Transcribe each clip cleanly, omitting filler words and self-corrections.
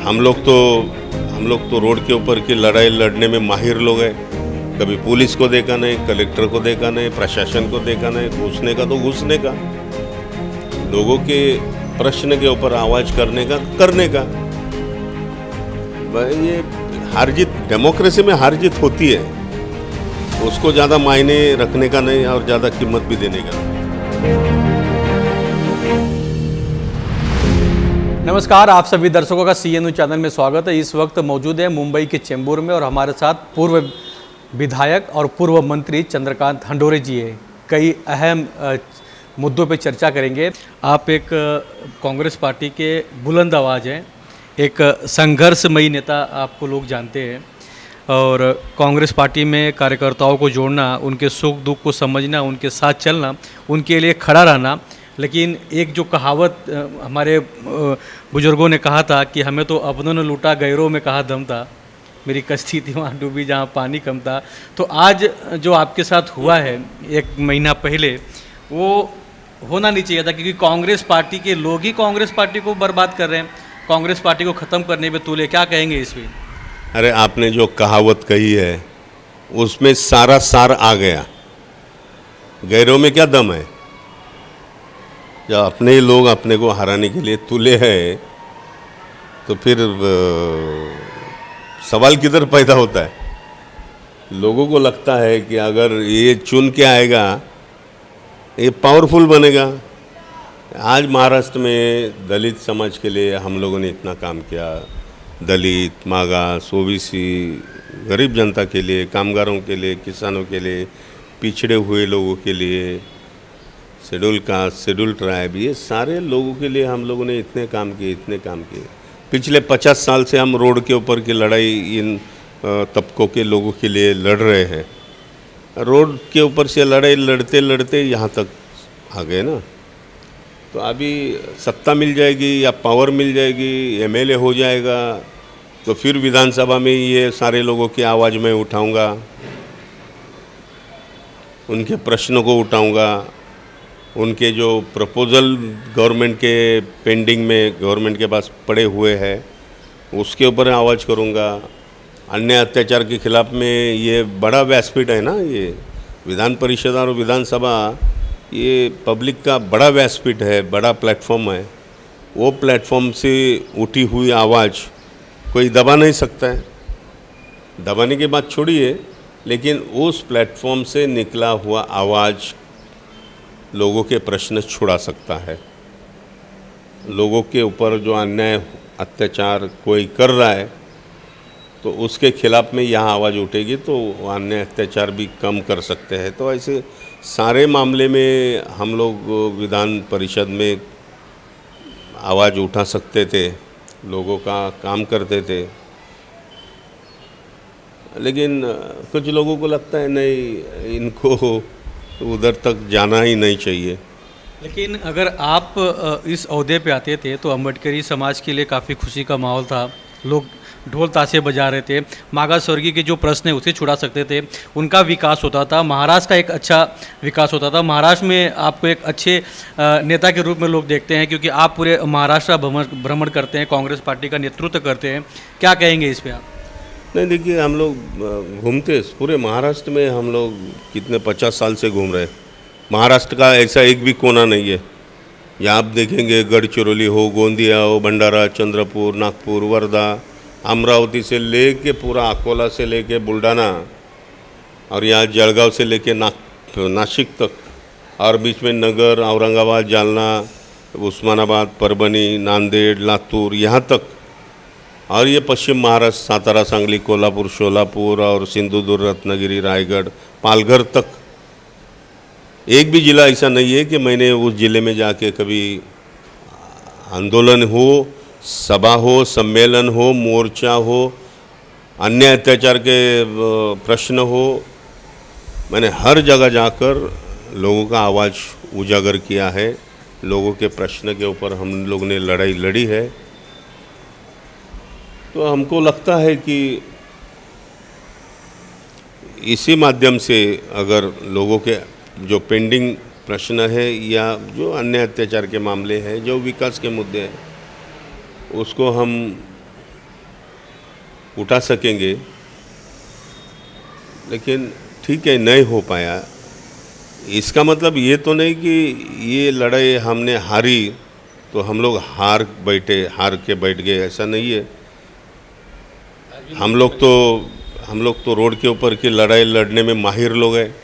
हम लोग तो रोड के ऊपर की लड़ाई लड़ने में माहिर लोग हैं। कभी पुलिस को देखा नहीं, कलेक्टर को देखा नहीं, प्रशासन को देखा नहीं। घुसने का तो घुसने का, लोगों के प्रश्न के ऊपर आवाज करने का। भाई ये हार जीत, डेमोक्रेसी में हार जीत होती है, उसको ज़्यादा मायने रखने का नहीं और ज़्यादा कीमत भी देने का। नमस्कार, आप सभी दर्शकों का CNU चैनल में स्वागत है। इस वक्त मौजूद है मुंबई के चेंबूर में और हमारे साथ पूर्व विधायक और पूर्व मंत्री चंद्रकांत हंडोरे जी है। कई अहम मुद्दों पर चर्चा करेंगे। आप एक कांग्रेस पार्टी के बुलंद आवाज़ हैं, एक संघर्षमयी नेता आपको लोग जानते हैं और कांग्रेस पार्टी में कार्यकर्ताओं को जोड़ना, उनके सुख दुख को समझना, उनके साथ चलना, उनके लिए खड़ा रहना। लेकिन एक जो कहावत हमारे बुजुर्गों ने कहा था कि हमें तो अपनों ने लूटा, गैरों में कहा दम था, मेरी कश्ती थी वहाँ डूबी जहाँ पानी कम था। तो आज जो आपके साथ हुआ है 1 महीना पहले, वो होना नहीं चाहिए था, क्योंकि कांग्रेस पार्टी के लोग ही कांग्रेस पार्टी को बर्बाद कर रहे हैं, कांग्रेस पार्टी को ख़त्म करने पे तुले। क्या कहेंगे इस पर? अरे आपने जो कहावत कही है उसमें सारा सार आ गया। गैरों में क्या दम है? जब अपने ही लोग अपने को हराने के लिए तुले हैं तो फिर सवाल किधर पैदा होता है? लोगों को लगता है कि अगर ये चुन के आएगा ये पावरफुल बनेगा। आज महाराष्ट्र में दलित समाज के लिए हम लोगों ने इतना काम किया, दलित, मागास, ओबीसी, गरीब जनता के लिए, कामगारों के लिए, किसानों के लिए, पिछड़े हुए लोगों के लिए, शेड्यूल कास्ट, शेड्यूल ट्राइब, ये सारे लोगों के लिए हम लोगों ने इतने काम किए। पिछले 50 साल से हम रोड के ऊपर की लड़ाई इन तबकों के लोगों के लिए लड़ रहे हैं। रोड के ऊपर से लड़ाई लड़ते लड़ते यहाँ तक आ गए ना। तो अभी सत्ता मिल जाएगी या पावर मिल जाएगी, MLA हो जाएगा, तो फिर विधानसभा में ये सारे लोगों की आवाज़ मैं उठाऊंगा, उनके प्रश्नों को उठाऊंगा, उनके जो प्रपोज़ल गवर्नमेंट के पेंडिंग में गवर्नमेंट के पास पड़े हुए हैं उसके ऊपर आवाज़ करूंगा। अन्य अत्याचार के खिलाफ में ये बड़ा व्यासपीठ है ना, ये विधान परिषद और विधानसभा, ये पब्लिक का बड़ा व्यासपीठ है, बड़ा प्लेटफॉर्म है। वो प्लेटफॉर्म से उठी हुई आवाज़ कोई दबा नहीं सकता है। दबाने की बात छोड़िए, लेकिन उस प्लेटफॉर्म से निकला हुआ आवाज़ लोगों के प्रश्न छुड़ा सकता है। लोगों के ऊपर जो अन्याय अत्याचार कोई कर रहा है तो उसके खिलाफ में यहाँ आवाज़ उठेगी तो अन्याय अत्याचार भी कम कर सकते हैं। तो ऐसे सारे मामले में हम लोग विधान परिषद में आवाज़ उठा सकते थे, लोगों का काम करते थे। लेकिन कुछ लोगों को लगता है नहीं, इनको उधर तक जाना ही नहीं चाहिए। लेकिन अगर आप इस ओहदे पे आते थे तो अम्बेडकरी समाज के लिए काफ़ी खुशी का माहौल था, लोग ढोल ताशे बजा रहे थे, मागास वर्गीय के जो प्रश्न है उसे छुड़ा सकते थे, उनका विकास होता था, महाराष्ट्र का एक अच्छा विकास होता था। महाराष्ट्र में आपको एक अच्छे नेता के रूप में लोग देखते हैं, क्योंकि आप पूरे महाराष्ट्र भ्रमण करते हैं, कांग्रेस पार्टी का नेतृत्व करते हैं। क्या कहेंगे इस पर आप? नहीं, देखिए, हम लोग घूमते पूरे महाराष्ट्र में, हम लोग कितने 50 साल से घूम रहे हैं। महाराष्ट्र का ऐसा एक भी कोना नहीं है। यहाँ आप देखेंगे गढ़चिरौली हो, गोंदिया हो, भंडारा, चंद्रपुर, नागपुर, वर्धा, अमरावती से लेके पूरा अकोला से लेके बुल्ढाना और यहाँ जलगांव से लेके नासिक तक, और बीच में नगर, औरंगाबाद, जालना, उस्मानाबाद, परभणी, नांदेड़, लातूर, यहाँ तक, और ये पश्चिम महाराष्ट्र, सातारा, सांगली, कोल्हापुर, शोलापुर और सिंधुदुर्ग, रत्नागिरी, रायगढ़, पालघर तक, एक भी ज़िला ऐसा नहीं है कि मैंने उस ज़िले में जाके कभी आंदोलन हो, सभा हो, सम्मेलन हो, मोर्चा हो, अन्य अत्याचार के प्रश्न हो, मैंने हर जगह जाकर लोगों का आवाज़ उजागर किया है। लोगों के प्रश्न के ऊपर हम लोग ने लड़ाई लड़ी है। तो हमको लगता है कि इसी माध्यम से अगर लोगों के जो पेंडिंग प्रश्न है या जो अन्य अत्याचार के मामले हैं, जो विकास के मुद्दे हैं, उसको हम उठा सकेंगे। लेकिन ठीक है, नहीं हो पाया, इसका मतलब ये तो नहीं कि ये लड़ाई हमने हारी तो हम लोग हार के बैठ गए, ऐसा नहीं है। हम लोग तो रोड के ऊपर की लड़ाई लड़ने में माहिर लोग हैं।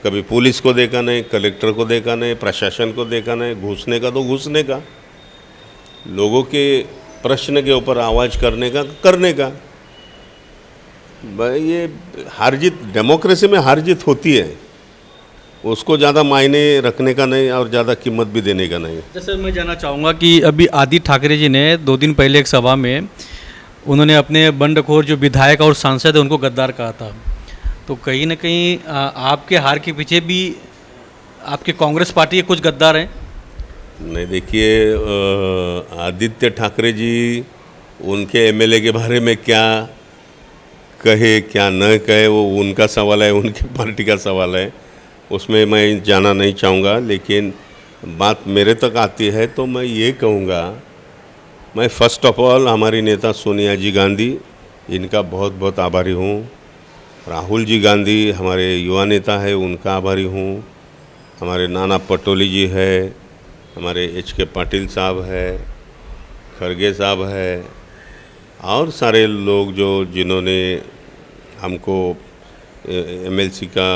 कभी पुलिस को देखा नहीं, कलेक्टर को देखा नहीं, प्रशासन को देखा नहीं। घुसने का तो घुसने का, लोगों के प्रश्न के ऊपर आवाज़ करने का भाई, ये हार जीत, डेमोक्रेसी में हार जीत होती है, उसको ज़्यादा मायने रखने का नहीं और ज़्यादा कीमत भी देने का नहीं। जैसे मैं जानना चाहूँगा कि अभी आदित्य ठाकरे जी ने 2 दिन पहले एक सभा में उन्होंने अपने बंडखोर जो विधायक और सांसद है उनको गद्दार कहा था। तो कहीं ना कहीं आपके हार के पीछे भी आपके कांग्रेस पार्टी के कुछ गद्दार हैं? नहीं, देखिए, आदित्य ठाकरे जी, उनके एमएलए के बारे में क्या कहे क्या न कहे वो उनका सवाल है, उनकी पार्टी का सवाल है, उसमें मैं जाना नहीं चाहूँगा। लेकिन बात मेरे तक आती है तो मैं ये कहूँगा, मैं फर्स्ट ऑफ ऑल हमारी नेता सोनिया जी गांधी, इनका बहुत बहुत आभारी हूँ। राहुल जी गांधी हमारे युवा नेता है, उनका आभारी हूँ। हमारे नाना पटोली जी है, हमारे एच.के. पाटिल साहब है, खरगे साहब है, और सारे लोग जिन्होंने हमको एमएलसी का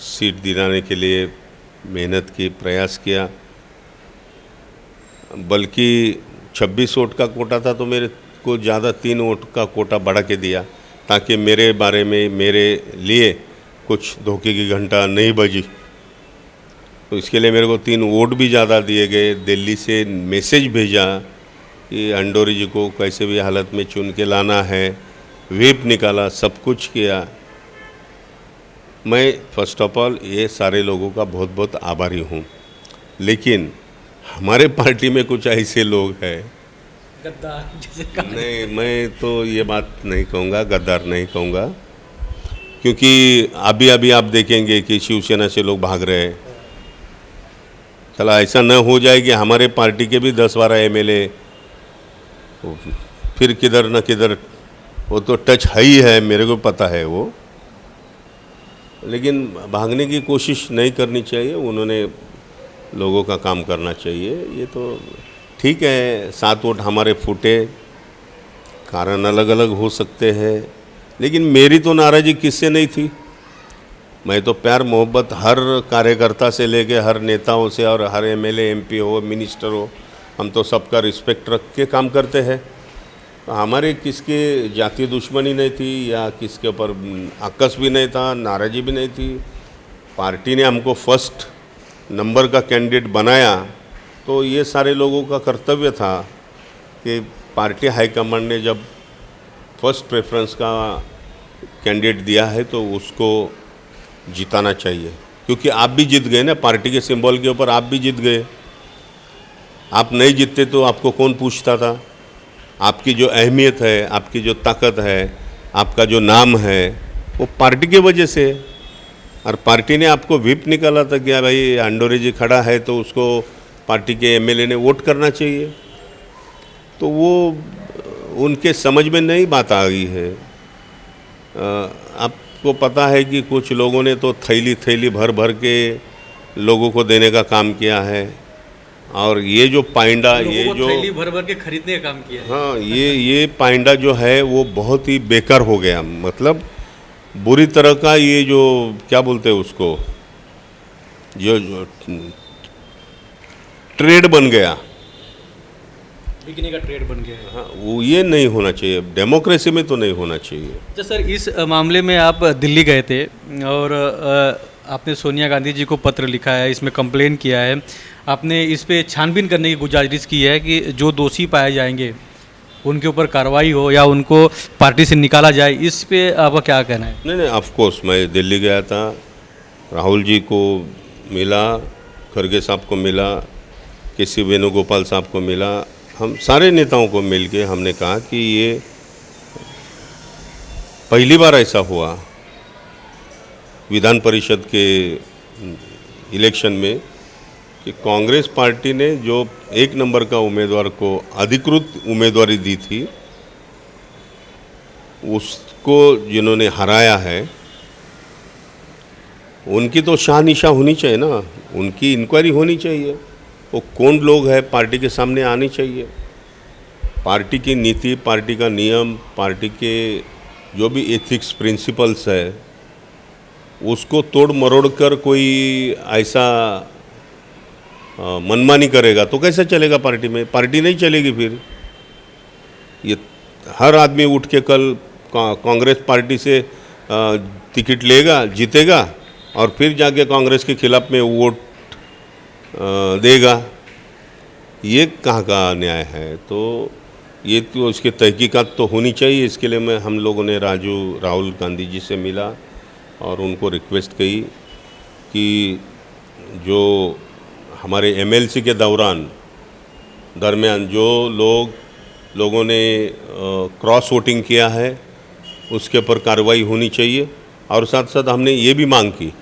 सीट दिलाने के लिए मेहनत की, प्रयास किया। बल्कि 26 वोट का कोटा था तो मेरे को ज़्यादा 3 वोट का कोटा बढ़ा के दिया, ताकि मेरे बारे में, मेरे लिए कुछ धोखे की घंटा नहीं बजी। तो इसके लिए मेरे को 3 वोट भी ज़्यादा दिए गए। दिल्ली से मैसेज भेजा कि अंडोरी जी को कैसे भी हालत में चुन के लाना है, व्हिप निकाला, सब कुछ किया। मैं फर्स्ट ऑफ ऑल ये सारे लोगों का बहुत बहुत आभारी हूँ। लेकिन हमारे पार्टी में कुछ ऐसे लोग हैं गद्दार नहीं, मैं तो ये बात नहीं कहूँगा, गद्दार नहीं कहूँगा, क्योंकि अभी आप देखेंगे कि शिवसेना से लोग भाग रहे हैं। चला ऐसा न हो जाए कि हमारे पार्टी के भी 10-12 एमएलए फिर किधर न किधर, वो तो टच है ही है, मेरे को पता है वो। लेकिन भागने की कोशिश नहीं करनी चाहिए, उन्होंने लोगों का काम करना चाहिए। ये तो ठीक है, 7 वोट हमारे फूटे, कारण अलग अलग हो सकते हैं, लेकिन मेरी तो नाराज़गी किससे नहीं थी। मैं तो प्यार मोहब्बत हर कार्यकर्ता से लेके हर नेताओं से, और हर एमएलए, एमपी हो, मिनिस्टर हो, हम तो सबका रिस्पेक्ट रख के काम करते हैं। तो हमारे किसके जातीय दुश्मनी नहीं थी या किसके ऊपर आकस भी नहीं था, नाराज़गी भी नहीं थी। पार्टी ने हमको फर्स्ट नंबर का कैंडिडेट बनाया, तो ये सारे लोगों का कर्तव्य था कि पार्टी हाईकमांड ने जब फर्स्ट प्रेफरेंस का कैंडिडेट दिया है तो उसको जिताना चाहिए। क्योंकि आप भी जीत गए ना, पार्टी के सिंबल के ऊपर आप भी जीत गए। आप नहीं जीतते तो आपको कौन पूछता था। आपकी जो अहमियत है, आपकी जो ताकत है, आपका जो नाम है, वो पार्टी की वजह से। और पार्टी ने आपको व्हिप निकाला था कि भाई अंडोरी जी खड़ा है तो उसको पार्टी के एमएलए ने वोट करना चाहिए। तो वो उनके समझ में नहीं बात आ गई है। आपको पता है कि कुछ लोगों ने तो थैली भर भर के लोगों को देने का काम किया है, और ये जो पाइंडा, ये जो थैली भर भर के खरीदने का काम किया है। हाँ, ये पाइंडा जो है वो बहुत ही बेकार हो गया। मतलब बुरी तरह का, ये जो क्या बोलते हैं उसको, जो ट्रेड बन गया, बिकने का ट्रेड बन गया है। हाँ, वो ये नहीं होना चाहिए, डेमोक्रेसी में तो नहीं होना चाहिए। तो सर, इस मामले में आप दिल्ली गए थे और आपने सोनिया गांधी जी को पत्र लिखा है, इसमें कंप्लेन किया है, आपने इस पे छानबीन करने की गुजारिश की है कि जो दोषी पाए जाएंगे उनके ऊपर कार्रवाई हो या उनको पार्टी से निकाला जाए। इस पे आपका क्या कहना है? नहीं, ऑफ कोर्स मैं दिल्ली गया था, राहुल जी को मिला, खरगे साहब को मिला, के.सी. वेणुगोपाल साहब को मिला, हम सारे नेताओं को मिल के हमने कहा कि ये पहली बार ऐसा हुआ विधान परिषद के इलेक्शन में कि कांग्रेस पार्टी ने जो एक नंबर का उम्मीदवार को अधिकृत उम्मीदवारी दी थी, उसको जिन्होंने हराया है, उनकी तो शाह होनी चाहिए ना, उनकी इंक्वायरी होनी चाहिए। वो कौन लोग हैं पार्टी के सामने आनी चाहिए। पार्टी की नीति, पार्टी का नियम, पार्टी के जो भी एथिक्स प्रिंसिपल्स है, उसको तोड़ मरोड़ कर कोई ऐसा मनमानी करेगा तो कैसे चलेगा पार्टी में? पार्टी नहीं चलेगी फिर। ये हर आदमी उठ के कल कांग्रेस पार्टी से टिकट लेगा, जीतेगा और फिर जाके कांग्रेस के खिलाफ में वोट देगा। ये कहाँ का न्याय है? तो ये तो उसकी तहकीकात तो होनी चाहिए। इसके लिए हम लोगों ने राहुल गांधी जी से मिला और उनको रिक्वेस्ट की कि जो हमारे एमएलसी के दरमियान जो लोगों ने क्रॉस वोटिंग किया है उसके ऊपर कार्रवाई होनी चाहिए। और साथ साथ हमने ये भी मांग की,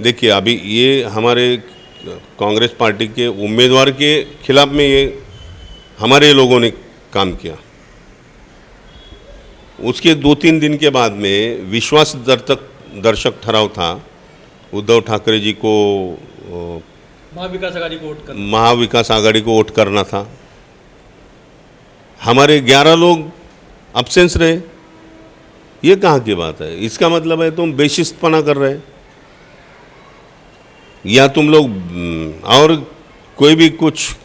देखिए अभी ये हमारे कांग्रेस पार्टी के उम्मीदवार के खिलाफ में ये हमारे लोगों ने काम किया। उसके 2-3 दिन के बाद में विश्वास दर्शक ठहराव था। उद्धव ठाकरे जी को महाविकास आघाड़ी को वोट करना था। हमारे 11 लोग अब्सेंस रहे। ये कहाँ की बात है? इसका मतलब है तुम बेशिस्तपना कर रहे हैं या तुम लोग और कोई भी कुछ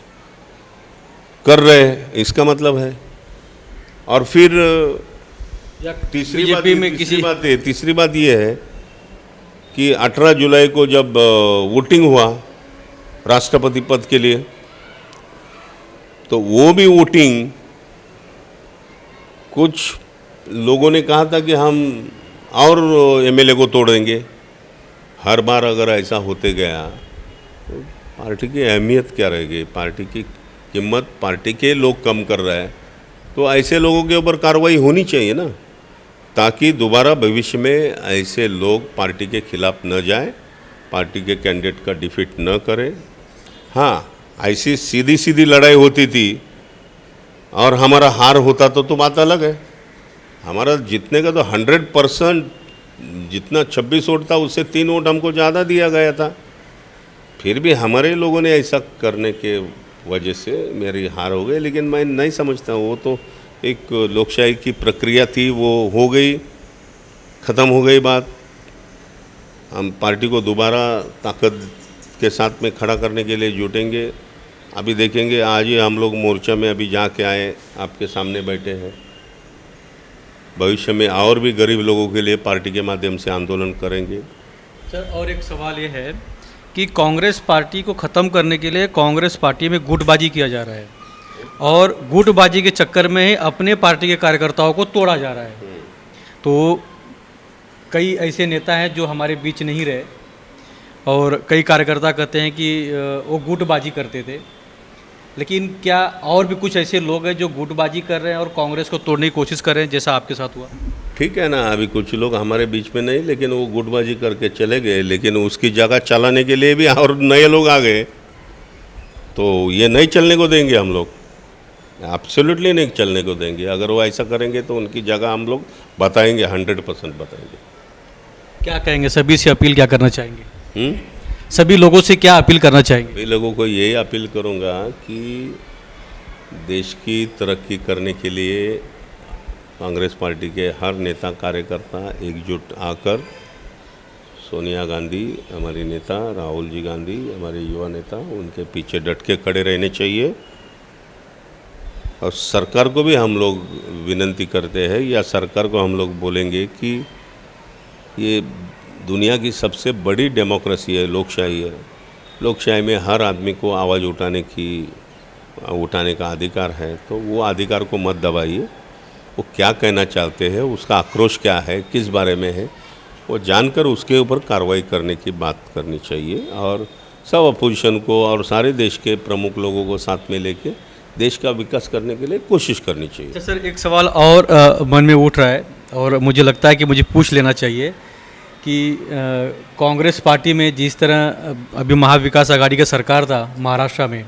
कर रहे हैं, इसका मतलब है। और फिर तीसरी बात ये है कि 18 जुलाई को जब वोटिंग हुआ राष्ट्रपति पद के लिए, तो वो भी वोटिंग कुछ लोगों ने कहा था कि हम और एमएलए को तोड़ देंगे। हर बार अगर ऐसा होते गया तो पार्टी की अहमियत क्या रहेगी? पार्टी की कीमत पार्टी के लोग कम कर रहे हैं, तो ऐसे लोगों के ऊपर कार्रवाई होनी चाहिए ना, ताकि दोबारा भविष्य में ऐसे लोग पार्टी के खिलाफ न जाए, पार्टी के कैंडिडेट का डिफीट न करें। हाँ, ऐसी सीधी लड़ाई होती थी और हमारा हार होता तो बात अलग है। हमारा जीतने का तो 100%, जितना 26 वोट था उससे 3 वोट हमको ज़्यादा दिया गया था। फिर भी हमारे लोगों ने ऐसा करने के वजह से मेरी हार हो गई। लेकिन मैं नहीं समझता, वो तो एक लोकशाही की प्रक्रिया थी, वो हो गई, ख़त्म हो गई बात। हम पार्टी को दोबारा ताकत के साथ में खड़ा करने के लिए जुटेंगे। अभी देखेंगे, आज ही हम लोग मोर्चा में अभी जाके आए, आपके सामने बैठे हैं। भविष्य में और भी गरीब लोगों के लिए पार्टी के माध्यम से आंदोलन करेंगे। सर, और एक सवाल ये है कि कांग्रेस पार्टी को ख़त्म करने के लिए कांग्रेस पार्टी में गुटबाजी किया जा रहा है और गुटबाजी के चक्कर में ही अपने पार्टी के कार्यकर्ताओं को तोड़ा जा रहा है। तो कई ऐसे नेता हैं जो हमारे बीच नहीं रहे और कई कार्यकर्ता कहते हैं कि वो गुटबाजी करते थे। लेकिन क्या और भी कुछ ऐसे लोग हैं जो गुटबाजी कर रहे हैं और कांग्रेस को तोड़ने की कोशिश कर रहे हैं, जैसा आपके साथ हुआ? ठीक है ना, अभी कुछ लोग हमारे बीच में नहीं, लेकिन वो गुटबाजी करके चले गए, लेकिन उसकी जगह चलाने के लिए भी और नए लोग आ गए। तो ये नहीं चलने को देंगे हम लोग, एब्सोल्युटली नहीं चलने को देंगे। अगर वो ऐसा करेंगे तो उनकी जगह हम लोग बताएंगे, 100% बताएंगे। क्या कहेंगे, सभी से अपील क्या करना चाहेंगे? सभी लोगों से क्या अपील करना चाहेंगे? सभी लोगों को यही अपील करूंगा कि देश की तरक्की करने के लिए कांग्रेस पार्टी के हर नेता कार्यकर्ता एकजुट आकर, सोनिया गांधी हमारी नेता, राहुल जी गांधी हमारे युवा नेता, उनके पीछे डट के खड़े रहने चाहिए। और सरकार को भी हम लोग विनती करते हैं, या सरकार को हम लोग बोलेंगे कि ये दुनिया की सबसे बड़ी डेमोक्रेसी है, लोकशाही है। लोकशाही में हर आदमी को आवाज़ उठाने का अधिकार है, तो वो अधिकार को मत दबाइए। वो क्या कहना चाहते हैं, उसका आक्रोश क्या है, किस बारे में है, वो जानकर उसके ऊपर कार्रवाई करने की बात करनी चाहिए। और सब अपोजिशन को और सारे देश के प्रमुख लोगों को साथ में लेके देश का विकास करने के लिए कोशिश करनी चाहिए। अच्छा सर, एक सवाल और मन में उठ रहा है और मुझे लगता है कि मुझे पूछ लेना चाहिए कि कांग्रेस पार्टी में जिस तरह अभी महाविकास आघाड़ी का सरकार था महाराष्ट्र में,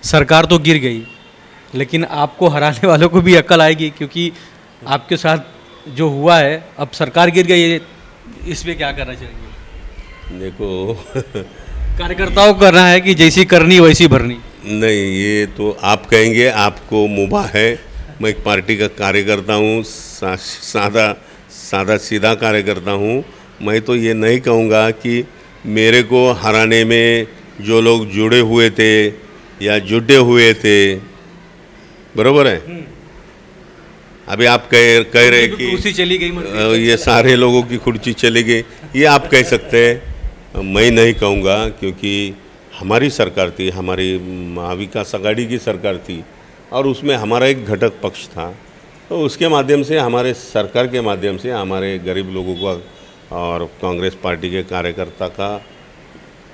सरकार तो गिर गई, लेकिन आपको हराने वालों को भी अक्ल आएगी, क्योंकि आपके साथ जो हुआ है, अब सरकार गिर गई है, इस पे क्या करना चाहिए? देखो कार्यकर्ताओं को करना है कि जैसी करनी वैसी भरनी? नहीं, ये तो आप कहेंगे, आपको मुबा है। मैं एक पार्टी का कार्यकर्ता हूँ, सादा सीधा कार्यकर्ता हूँ। मैं तो ये नहीं कहूँगा कि मेरे को हराने में जो लोग जुड़े हुए थे या जुटे हुए थे, बरोबर है। अभी आप कह रहे कि कुर्सी चली गई, ये सारे लोगों की कुर्सी चली गई, ये आप कह सकते हैं। मैं नहीं कहूँगा, क्योंकि हमारी सरकार थी, हमारी महाविकास आघाड़ी की सरकार थी, और उसमें हमारा एक घटक पक्ष था। तो उसके माध्यम से, हमारे सरकार के माध्यम से हमारे गरीब लोगों का और कांग्रेस पार्टी के कार्यकर्ता का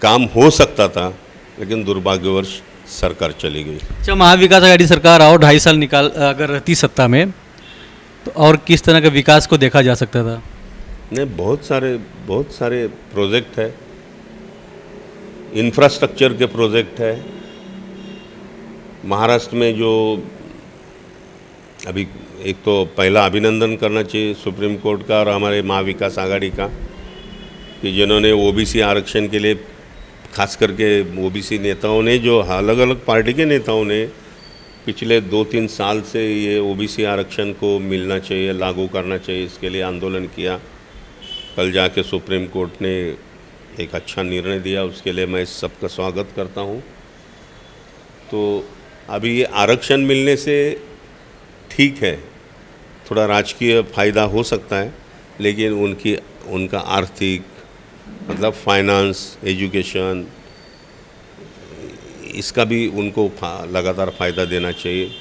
काम हो सकता था, लेकिन दुर्भाग्यवश सरकार चली गई। अच्छा, महाविकास आघाड़ी सरकार और 2.5 साल निकाल अगर रहती सत्ता में, तो और किस तरह के विकास को देखा जा सकता था? नहीं, बहुत सारे प्रोजेक्ट है, इंफ्रास्ट्रक्चर के प्रोजेक्ट है महाराष्ट्र में। जो अभी एक तो पहला अभिनंदन करना चाहिए सुप्रीम कोर्ट का और हमारे महाविकास आघाड़ी का, कि जिन्होंने ओबीसी आरक्षण के लिए, खास करके ओबीसी नेताओं ने, जो अलग अलग पार्टी के नेताओं ने पिछले 2-3 साल से ये ओबीसी आरक्षण को मिलना चाहिए, लागू करना चाहिए, इसके लिए आंदोलन किया। कल जाके सुप्रीम कोर्ट ने एक अच्छा निर्णय दिया, उसके लिए मैं सबका स्वागत करता हूँ। तो अभी ये आरक्षण मिलने से ठीक है, थोड़ा राजकीय फ़ायदा हो सकता है, लेकिन उनका आर्थिक, मतलब फाइनेंस, एजुकेशन, इसका भी उनको लगातार फ़ायदा देना चाहिए।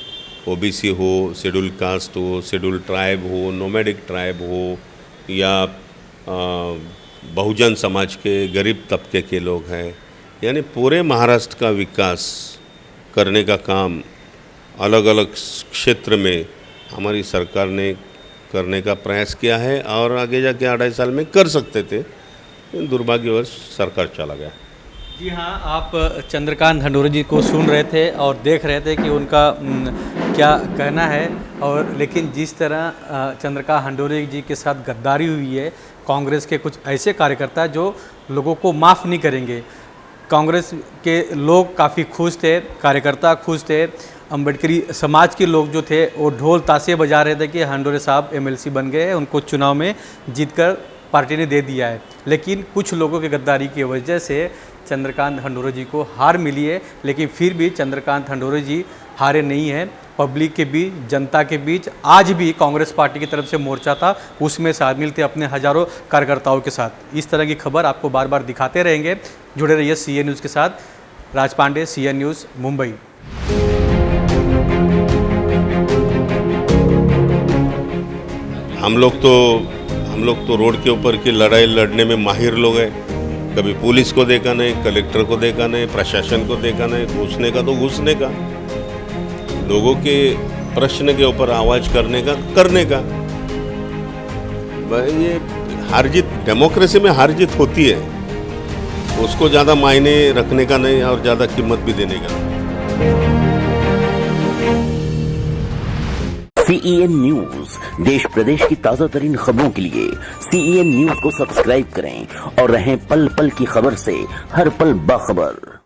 ओबीसी हो, शेड्यूल कास्ट हो, शेड्यूल ट्राइब हो, नोमैडिक ट्राइब हो, या बहुजन समाज के गरीब तबके के लोग हैं, यानी पूरे महाराष्ट्र का विकास करने का काम अलग अलग क्षेत्र में हमारी सरकार ने करने का प्रयास किया है, और आगे जाके 2.5 साल में कर सकते थे, लेकिन दुर्भाग्यवश सरकार चला गया। जी हाँ, आप चंद्रकांत हंडोरे जी को सुन रहे थे और देख रहे थे कि उनका क्या कहना है। और लेकिन जिस तरह चंद्रकांत हंडोरे जी के साथ गद्दारी हुई है, कांग्रेस के कुछ ऐसे कार्यकर्ता जो लोगों को माफ़ नहीं करेंगे। कांग्रेस के लोग काफ़ी खुश थे, कार्यकर्ता खुश थे, अम्बेडकरी समाज के लोग जो थे वो ढोल ताशे बजा रहे थे कि हंडोरे साहब एमएलसी बन गए हैं, उनको चुनाव में जीतकर पार्टी ने दे दिया है। लेकिन कुछ लोगों के गद्दारी की वजह से चंद्रकांत हंडोरे जी को हार मिली है, लेकिन फिर भी चंद्रकांत हंडोरे जी हारे नहीं हैं। पब्लिक के बीच, जनता के बीच आज भी कांग्रेस पार्टी की तरफ से मोर्चा था, उसमें शामिल थे अपने हज़ारों कार्यकर्ताओं के साथ। इस तरह की खबर आपको बार बार दिखाते रहेंगे। जुड़े रहिए सीएन न्यूज़ के साथ। राज पांडे, सीएन न्यूज़, मुंबई। हम लोग तो रोड के ऊपर की लड़ाई लड़ने में माहिर लोग हैं। कभी पुलिस को देखा नहीं, कलेक्टर को देखा नहीं, प्रशासन को देखा नहीं, घुसने का तो घुसने का, लोगों के प्रश्न के ऊपर आवाज़ करने का। ये हार जीत, डेमोक्रेसी में हार जीत होती है, उसको ज़्यादा मायने रखने का नहीं और ज़्यादा कीमत भी देने का नहीं। सीईएन न्यूज, देश प्रदेश की ताजा तरीन खबरों के लिए सीईएन न्यूज को सब्सक्राइब करें और रहें पल पल की खबर से हर पल बाखबर।